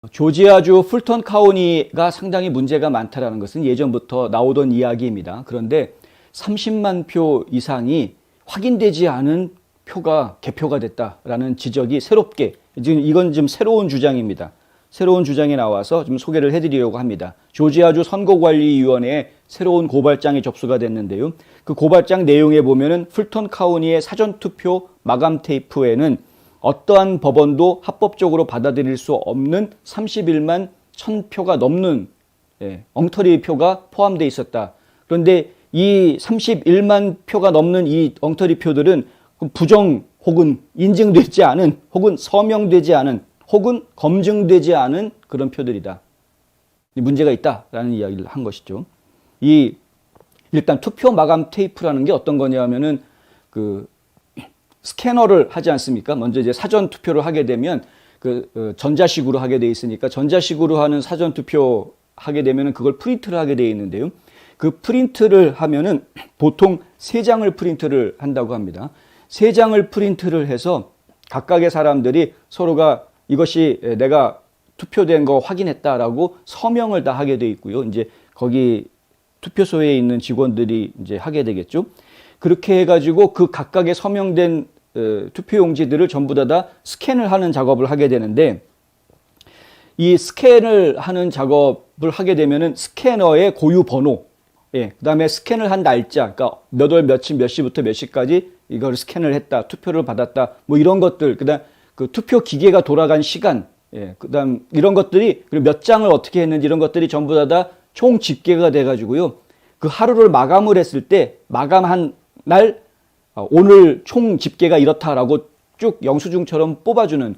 조지아주 풀턴 카운티가 상당히 문제가 많다라는 것은 예전부터 나오던 이야기입니다. 그런데 30만 표 이상이 확인되지 않은 표가 개표가 됐다라는 지적이 새롭게, 지금 이건 좀 새로운 주장입니다. 새로운 주장이 나와서 좀 소개를 해드리려고 합니다. 조지아주 선거관리위원회에 새로운 고발장이 접수가 됐는데요. 그 고발장 내용에 보면은 풀턴 카운티의 사전투표 마감 테이프에는 어떠한 법원도 합법적으로 받아들일 수 없는 31만 1000표가 넘는 엉터리 표가 포함되어 있었다. 그런데 이 31만 표가 넘는 이 엉터리 표들은 부정 혹은 인증되지 않은 혹은 서명되지 않은 혹은 검증되지 않은 그런 표들이다. 문제가 있다라는 이야기를 한 것이죠. 일단 투표 마감 테이프라는 게 어떤 거냐면은 스캐너를 하지 않습니까? 먼저 이제 사전 투표를 하게 되면 전자식으로 하게 돼 있으니까 전자식으로 하는 사전 투표 하게 되면은 그걸 프린트를 하게 돼 있는데요. 그 프린트를 하면은 보통 3장을 프린트를 한다고 합니다. 3장을 프린트를 해서 각각의 사람들이 서로가 이것이 내가 투표된 거 확인했다라고 서명을 다 하게 돼 있고요. 이제 거기 투표소에 있는 직원들이 이제 하게 되겠죠. 그렇게 해가지고 그 각각의 서명된 투표용지들을 전부 다 스캔을 하는 작업을 하게 되는데, 이 스캔을 하는 작업을 하게 되면은 스캐너의 고유 번호, 그 다음에 스캔을 한 날짜, 그러니까 몇 월 며칠 몇 시부터 몇 시까지 이걸 스캔을 했다, 투표를 받았다, 뭐 이런 것들, 그다음 그 투표 기계가 돌아간 시간, 그다음 이런 것들이, 그리고 몇 장을 어떻게 했는지 이런 것들이 전부 다 총 집계가 돼가지고요. 그 하루를 마감을 했을 때 마감한 날 오늘 총 집계가 이렇다라고 쭉 영수증처럼 뽑아주는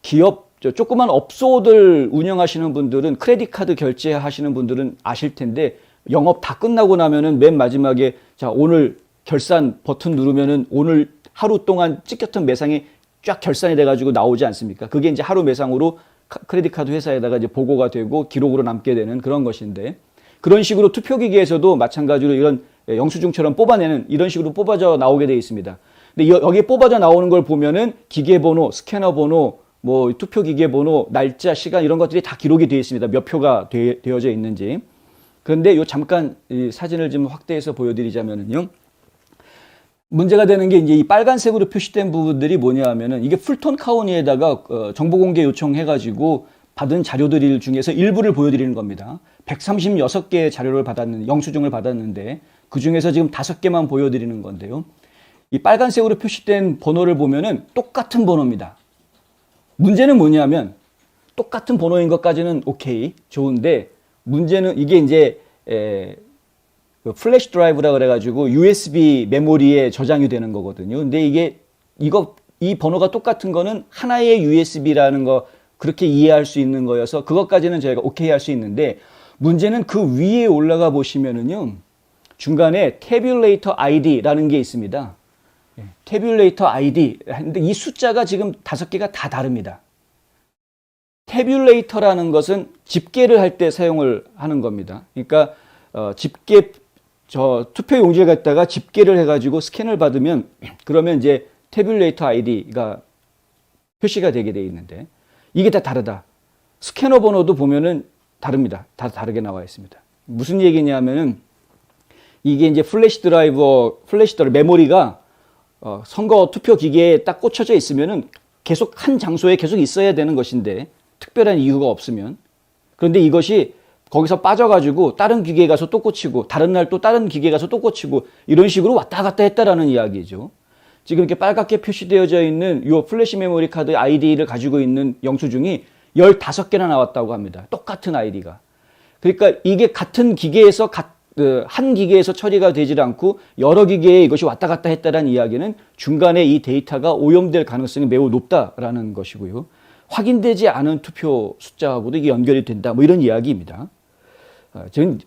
기업, 조그만 업소들 운영하시는 분들은, 크레딧 카드 결제하시는 분들은 아실 텐데, 영업 다 끝나고 나면은 맨 마지막에 자 오늘 결산 버튼 누르면은 오늘 하루 동안 찍혔던 매상이 쫙 결산이 돼가지고 나오지 않습니까? 그게 이제 하루 매상으로 크레딧 카드 회사에다가 이제 보고가 되고 기록으로 남게 되는 그런 것인데, 그런 식으로 투표기계에서도 마찬가지로 이런 영수증처럼 뽑아내는, 이런 식으로 뽑아져 나오게 되어 있습니다. 근데 여기에 뽑아져 나오는 걸 보면은 기계 번호, 스캐너 번호, 뭐 투표기계 번호, 날짜, 시간 이런 것들이 다 기록이 되어 있습니다. 몇 표가 되어져 있는지. 그런데 잠깐 이 사진을 좀 확대해서 보여드리자면요. 문제가 되는 게 이제 이 빨간색으로 표시된 부분들이 뭐냐 하면은, 이게 풀턴 카운티에다가 정보 공개 요청해가지고 받은 자료들 중에서 일부를 보여드리는 겁니다. 136개의 자료를 영수증을 받았는데 그 중에서 지금 5개만 보여드리는 건데요. 이 빨간색으로 표시된 번호를 보면은 똑같은 번호입니다. 문제는 뭐냐면, 똑같은 번호인 것까지는 오케이, 좋은데, 문제는 이게 이제 플래시 드라이브라 그래가지고 USB 메모리에 저장이 되는 거거든요. 근데 이 번호가 똑같은 거는 하나의 USB라는 거, 그렇게 이해할 수 있는 거여서 그것까지는 저희가 오케이 할 수 있는데, 문제는 그 위에 올라가 보시면은요, 중간에 태뷸레이터 ID라는 게 있습니다. 태뷸레이터 ID. 근데 이 숫자가 지금 5개가 다 다릅니다. 태뷸레이터라는 것은 집계를 할 때 사용을 하는 겁니다. 그러니까 투표 용지를 갖다가 집계를 해가지고 스캔을 받으면, 그러면 이제 태뷸레이터 ID가 표시가 되게 돼 있는데, 이게 다 다르다. 스캐너 번호도 보면은 다릅니다. 다 다르게 나와 있습니다. 무슨 얘기냐면은, 이게 이제 플래시 드라이브 메모리가 선거 투표 기계에 딱 꽂혀져 있으면은 계속 한 장소에 계속 있어야 되는 것인데, 특별한 이유가 없으면. 그런데 이것이 거기서 빠져가지고 다른 기계에 가서 또 꽂히고, 다른 날 또 다른 기계에 가서 또 꽂히고, 이런 식으로 왔다 갔다 했다라는 이야기죠. 지금 이렇게 빨갛게 표시되어져 있는 이 플래시 메모리 카드 아이디를 가지고 있는 영수증이 15개나 나왔다고 합니다. 똑같은 아이디가. 그러니까 이게 같은 기계에서, 한 기계에서 처리가 되질 않고 여러 기계에 이것이 왔다 갔다 했다는 이야기는 중간에 이 데이터가 오염될 가능성이 매우 높다라는 것이고요. 확인되지 않은 투표 숫자하고도 이게 연결이 된다, 뭐 이런 이야기입니다. 지금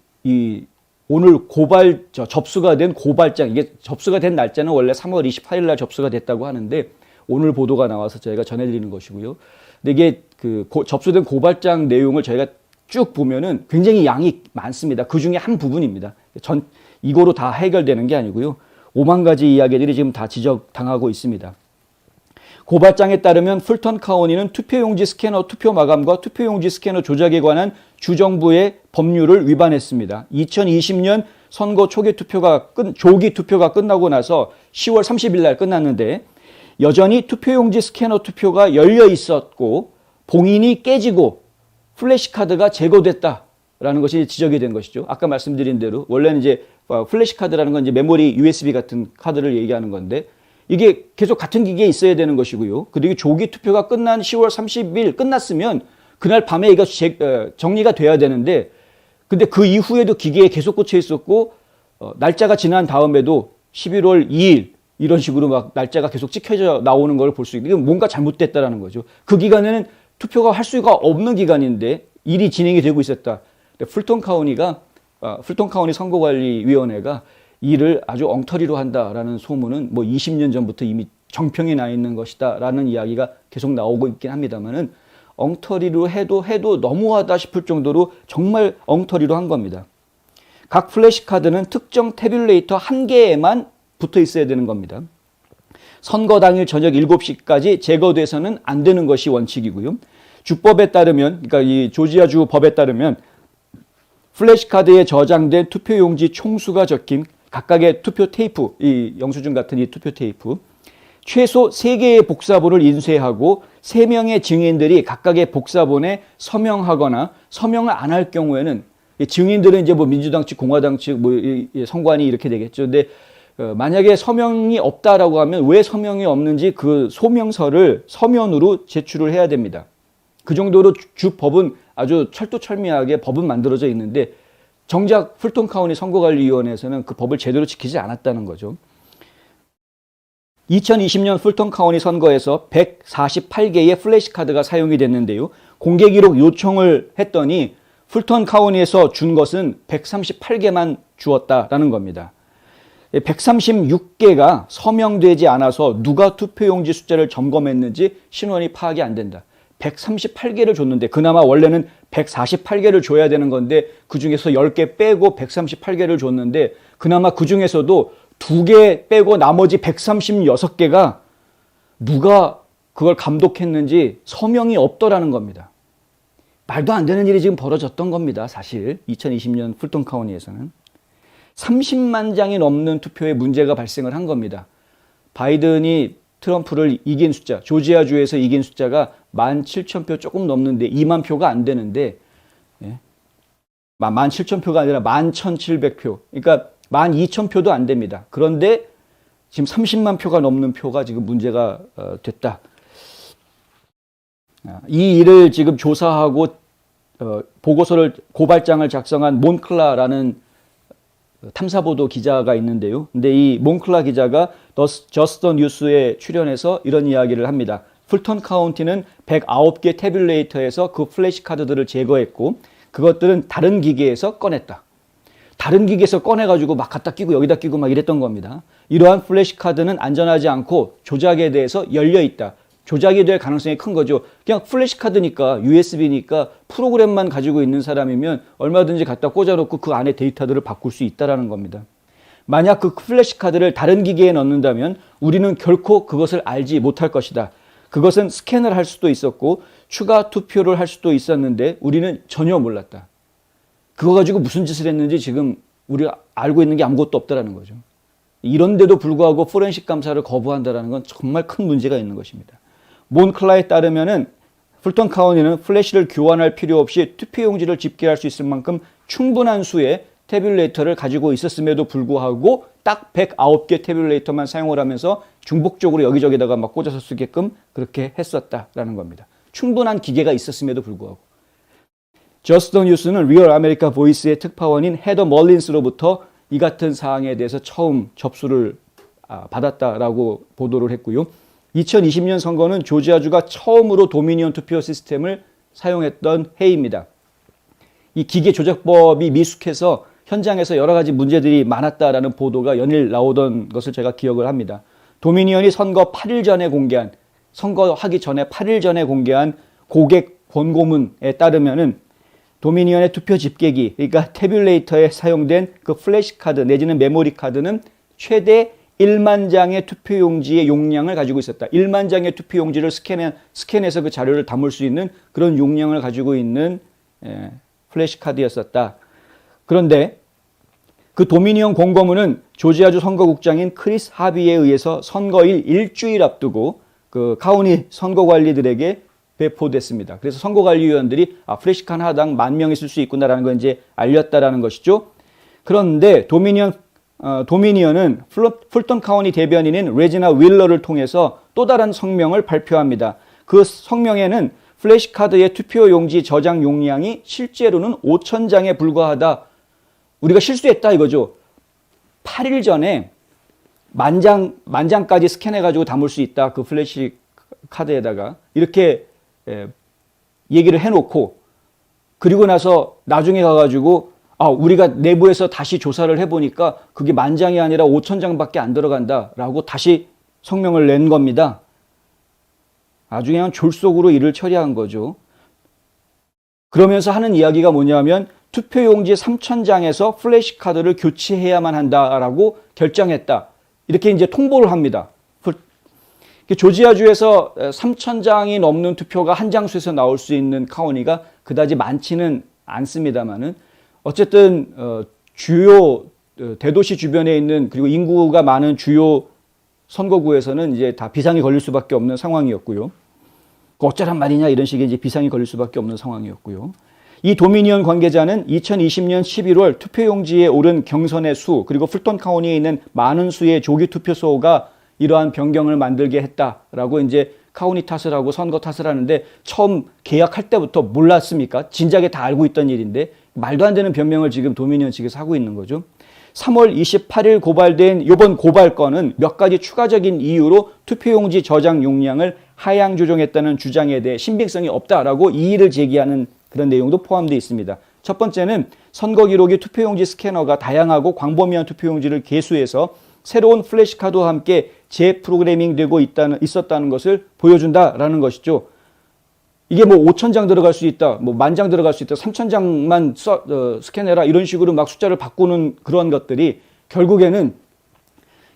오늘 접수가 된 고발장, 이게 접수가 된 날짜는 원래 3월 28일 날 접수가 됐다고 하는데, 오늘 보도가 나와서 저희가 전해드리는 것이고요. 근데 이게 접수된 고발장 내용을 저희가 쭉 보면은 굉장히 양이 많습니다. 그 중에 한 부분입니다. 이거로 다 해결되는 게 아니고요. 5만 가지 이야기들이 지금 다 지적당하고 있습니다. 고발장에 따르면 풀턴 카운티는 투표용지 스캐너 투표 마감과 투표용지 스캐너 조작에 관한 주정부의 법률을 위반했습니다. 2020년 선거 조기 투표가 끝나고 나서 10월 30일 날 끝났는데 여전히 투표용지 스캐너 투표가 열려 있었고 봉인이 깨지고 플래시카드가 제거됐다라는 것이 지적이 된 것이죠. 아까 말씀드린 대로 원래는 이제 플래시카드라는 건 이제 메모리 USB 같은 카드를 얘기하는 건데 이게 계속 같은 기계에 있어야 되는 것이고요. 그리고 조기 투표가 끝난 10월 30일 끝났으면 그날 밤에 이거 정리가 돼야 되는데 근데 그 이후에도 기계에 계속 꽂혀 있었고 날짜가 지난 다음에도 11월 2일 이런 식으로 막 날짜가 계속 찍혀져 나오는 걸 볼 수 있는 게 뭔가 잘못됐다라는 거죠. 그 기간에는 투표가 할 수가 없는 기간인데 일이 진행이 되고 있었다. 풀턴 카운티 선거관리위원회가 일을 아주 엉터리로 한다라는 소문은 뭐 20년 전부터 이미 정평이 나 있는 것이다라는 이야기가 계속 나오고 있긴 합니다만은 엉터리로 해도 너무하다 싶을 정도로 정말 엉터리로 한 겁니다. 각 플래시카드는 특정 태뷸레이터 한 개에만 붙어 있어야 되는 겁니다. 선거 당일 저녁 7시까지 제거돼서는 안 되는 것이 원칙이고요. 주법에 따르면, 그러니까 이 조지아주 법에 따르면 플래시카드에 저장된 투표용지 총수가 적힌 각각의 투표 테이프, 이 영수증 같은 이 투표 테이프, 최소 3개의 복사본을 인쇄하고 3명의 증인들이 각각의 복사본에 서명하거나 서명을 안 할 경우에는 증인들은 이제 뭐 민주당 측, 공화당 측, 뭐 선관위 이렇게 되겠죠. 근데 만약에 서명이 없다라고 하면 왜 서명이 없는지 그 소명서를 서면으로 제출을 해야 됩니다. 그 정도로 주법은 아주 철두철미하게 법은 만들어져 있는데 정작 풀턴 카운티 선거관리위원회에서는 그 법을 제대로 지키지 않았다는 거죠. 2020년 풀턴 카운티 선거에서 148개의 플래시카드가 사용이 됐는데요. 공개 기록 요청을 했더니 풀턴 카운티에서 준 것은 138개만 주었다라는 겁니다. 136개가 서명되지 않아서 누가 투표용지 숫자를 점검했는지 신원이 파악이 안 된다. 138개를 줬는데 그나마 원래는 148개를 줘야 되는 건데 그중에서 10개 빼고 138개를 줬는데 그나마 그중에서도 2개 빼고 나머지 136개가 누가 그걸 감독했는지 서명이 없더라는 겁니다. 말도 안 되는 일이 지금 벌어졌던 겁니다. 사실 2020년 풀턴 카운티에서는 30만 장이 넘는 투표에 문제가 발생을 한 겁니다. 바이든이 트럼프를 이긴 숫자, 조지아주에서 이긴 숫자가 17,000표 조금 넘는데 2만 표가 안 되는데 17,000표가 아니라 11,700표. 그러니까 12,000표도 안 됩니다. 그런데 지금 30만 표가 넘는 표가 지금 문제가 됐다. 이 일을 지금 조사하고 보고서를 고발장을 작성한 몬클라라는 탐사보도 기자가 있는데요. 근데 이 몬클라 기자가 저스터 뉴스에 출연해서 이런 이야기를 합니다. 풀턴 카운티는 109개 태뷸레이터에서 그 플래시 카드들을 제거했고 그것들은 다른 기계에서 꺼냈다. 다른 기계에서 꺼내가지고 막 갖다 끼고 여기다 끼고 막 이랬던 겁니다. 이러한 플래시 카드는 안전하지 않고 조작에 대해서 열려 있다. 조작이 될 가능성이 큰 거죠. 그냥 플래시 카드니까 USB니까 프로그램만 가지고 있는 사람이면 얼마든지 갖다 꽂아놓고 그 안에 데이터들을 바꿀 수 있다는 겁니다. 만약 그 플래시 카드를 다른 기계에 넣는다면 우리는 결코 그것을 알지 못할 것이다. 그것은 스캔을 할 수도 있었고 추가 투표를 할 수도 있었는데 우리는 전혀 몰랐다. 그거 가지고 무슨 짓을 했는지 지금 우리가 알고 있는 게 아무것도 없다는 거죠. 이런데도 불구하고 포렌식 감사를 거부한다는 건 정말 큰 문제가 있는 것입니다. 몬클라에 따르면은 풀턴 카운티는 플래시를 교환할 필요 없이 투표용지를 집계할 수 있을 만큼 충분한 수의 태뷸레이터를 가지고 있었음에도 불구하고 딱 109개 태뷸레이터만 사용을 하면서 중복적으로 여기저기다가 막 꽂아서 쓰게끔 그렇게 했었다라는 겁니다. 충분한 기계가 있었음에도 불구하고. 저스터 뉴스는 리얼 아메리카 보이스의 특파원인 헤더 멀린스로부터 이 같은 사항에 대해서 처음 접수를 받았다라고 보도를 했고요. 2020년 선거는 조지아주가 처음으로 도미니언 투표 시스템을 사용했던 해입니다. 이 기계 조작법이 미숙해서 현장에서 여러 가지 문제들이 많았다라는 보도가 연일 나오던 것을 제가 기억을 합니다. 도미니언이 선거하기 전에 8일 전에 공개한 고객 권고문에 따르면은 도미니언의 투표 집계기, 그러니까 태뷸레이터에 사용된 그 플래시 카드 내지는 메모리 카드는 최대 1만 장의 투표용지의 용량을 가지고 있었다. 1만 장의 투표용지를 스캔해서 그 자료를 담을 수 있는 그런 용량을 가지고 있는 플래시카드였었다. 그런데 그 도미니언 공고문은 조지아주 선거국장인 크리스 하비에 의해서 선거일 일주일 앞두고 그 카운티 선거관리들에게 배포됐습니다. 그래서 선거관리위원들이 플래시카드 하나당 10,000명 있을 수 있구나라는 걸 이제 알렸다라는 것이죠. 그런데 도미니언은 풀턴 카운티 대변인인 레지나 윌러를 통해서 또 다른 성명을 발표합니다. 그 성명에는 플래시카드의 투표용지 저장 용량이 실제로는 5,000장에 불과하다. 우리가 실수했다 이거죠. 8일 전에 10,000장까지 스캔해가지고 담을 수 있다. 그 플래시카드에다가 이렇게 얘기를 해놓고 그리고 나서 나중에 가가지고 우리가 내부에서 다시 조사를 해보니까 그게 10,000장이 아니라 5,000장밖에 안 들어간다라고 다시 성명을 낸 겁니다. 아주 그냥 졸속으로 일을 처리한 거죠. 그러면서 하는 이야기가 뭐냐면 투표용지 3,000장에서 플래시카드를 교체해야만 한다라고 결정했다. 이렇게 이제 통보를 합니다. 조지아주에서 3,000장이 넘는 투표가 한 장소에서 나올 수 있는 카운티가 그다지 많지는 않습니다만은 어쨌든 주요 대도시 주변에 있는 그리고 인구가 많은 주요 선거구에서는 이제 다 비상이 걸릴 수밖에 없는 상황이었고요. 어쩌란 말이냐 이런 식의 이제 비상이 걸릴 수밖에 없는 상황이었고요. 이 도미니언 관계자는 2020년 11월 투표용지에 오른 경선의 수 그리고 풀턴 카운티에 있는 많은 수의 조기 투표소가 이러한 변경을 만들게 했다라고 이제 카운티 탓을 하고 선거 탓을 하는데 처음 계약할 때부터 몰랐습니까? 진작에 다 알고 있던 일인데 말도 안 되는 변명을 지금 도미니언 측에서 하고 있는 거죠. 3월 28일 고발된 이번 고발건은 몇 가지 추가적인 이유로 투표용지 저장 용량을 하향 조정했다는 주장에 대해 신빙성이 없다라고 이의를 제기하는 그런 내용도 포함되어 있습니다. 첫 번째는 선거 기록이 투표용지 스캐너가 다양하고 광범위한 투표용지를 개수해서 새로운 플래시카드와 함께 재프로그래밍 되고 있었다는 것을 보여준다라는 것이죠. 이게 뭐 5,000장 들어갈 수 있다, 뭐 10,000장 들어갈 수 있다, 3,000장만 스캔해라 이런 식으로 막 숫자를 바꾸는 그런 것들이 결국에는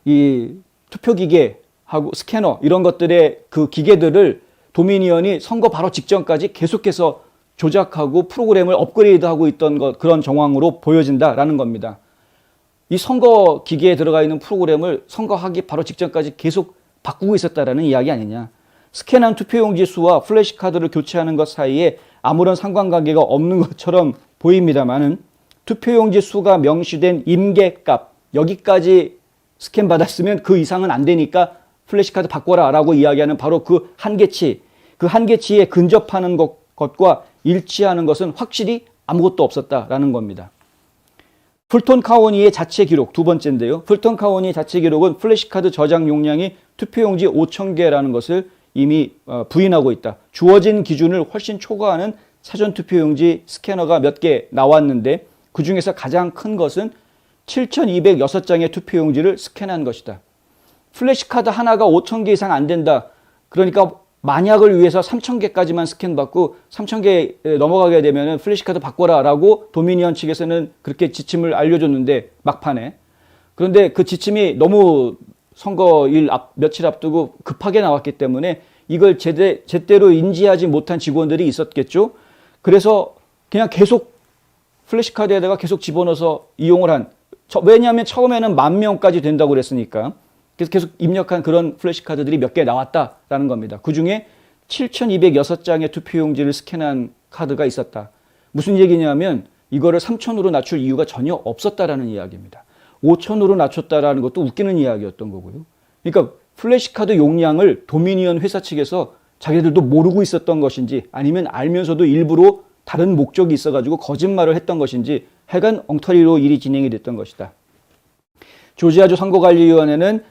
이 투표기계하고 스캐너 이런 것들의 그 기계들을 도미니언이 선거 바로 직전까지 계속해서 조작하고 프로그램을 업그레이드하고 있던 그런 정황으로 보여진다라는 겁니다. 이 선거 기계에 들어가 있는 프로그램을 선거하기 바로 직전까지 계속 바꾸고 있었다라는 이야기 아니냐. 스캔한 투표용지 수와 플래시카드를 교체하는 것 사이에 아무런 상관관계가 없는 것처럼 보입니다만은 투표용지 수가 명시된 임계값 여기까지 스캔 받았으면 그 이상은 안 되니까 플래시카드 바꿔라 라고 이야기하는 바로 그 한계치에 근접하는 것과 일치하는 것은 확실히 아무것도 없었다라는 겁니다. 풀턴 카운티의 자체 기록 두 번째인데요. 풀턴 카운티 자체 기록은 플래시카드 저장 용량이 투표용지 5,000개라는 것을 이미 부인하고 있다. 주어진 기준을 훨씬 초과하는 사전투표용지 스캐너가 몇 개 나왔는데 그중에서 가장 큰 것은 7,206장의 투표용지를 스캔한 것이다. 플래시카드 하나가 5,000개 이상 안 된다. 그러니까 만약을 위해서 3,000개까지만 스캔받고 3,000개 넘어가게 되면 플래시카드 바꿔라 라고 도미니언 측에서는 그렇게 지침을 알려줬는데 막판에. 그런데 그 지침이 너무 선거일 며칠 앞두고 급하게 나왔기 때문에 이걸 제대로 인지하지 못한 직원들이 있었겠죠. 그래서 그냥 계속 플래시카드에다가 계속 집어넣어서 이용을 한. 왜냐하면 처음에는 10,000명까지 된다고 그랬으니까. 그래서 계속 입력한 그런 플래시카드들이 몇 개 나왔다라는 겁니다. 그중에 7,206장의 투표용지를 스캔한 카드가 있었다. 무슨 얘기냐면 이거를 3,000으로 낮출 이유가 전혀 없었다라는 이야기입니다. 5,000으로 낮췄다라는 것도 웃기는 이야기였던 거고요. 그러니까 플래시카드 용량을 도미니언 회사 측에서 자기들도 모르고 있었던 것인지 아니면 알면서도 일부러 다른 목적이 있어가지고 거짓말을 했던 것인지 하여간 엉터리로 일이 진행이 됐던 것이다. 조지아주 선거관리위원회는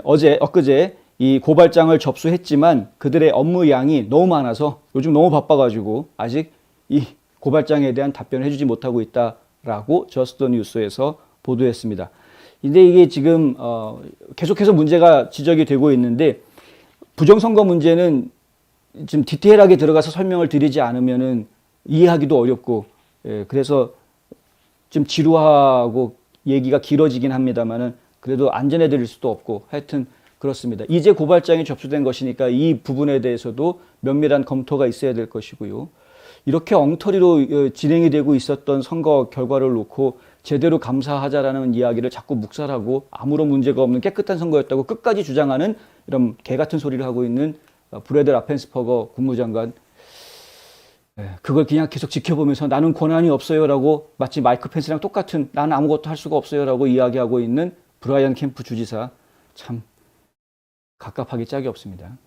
엊그제 이 고발장을 접수했지만 그들의 업무 양이 너무 많아서 요즘 너무 바빠가지고 아직 이 고발장에 대한 답변을 해주지 못하고 있다라고 저스트뉴스에서 보도했습니다. 근데 이게 지금 계속해서 문제가 지적이 되고 있는데 부정선거 문제는 좀 디테일하게 들어가서 설명을 드리지 않으면은 이해하기도 어렵고 그래서 좀 지루하고 얘기가 길어지긴 합니다만은 그래도 안전해 드릴 수도 없고 하여튼 그렇습니다. 이제 고발장이 접수된 것이니까 이 부분에 대해서도 면밀한 검토가 있어야 될 것이고요. 이렇게 엉터리로 진행이 되고 있었던 선거 결과를 놓고 제대로 감사하자라는 이야기를 자꾸 묵살하고 아무런 문제가 없는 깨끗한 선거였다고 끝까지 주장하는 이런 개 같은 소리를 하고 있는 브래드 라펜스퍼거 국무장관, 그걸 그냥 계속 지켜보면서 나는 권한이 없어요라고 마치 마이크 펜스랑 똑같은 나는 아무것도 할 수가 없어요라고 이야기하고 있는 브라이언 캠프 주지사, 참 갑갑하기 짝이 없습니다.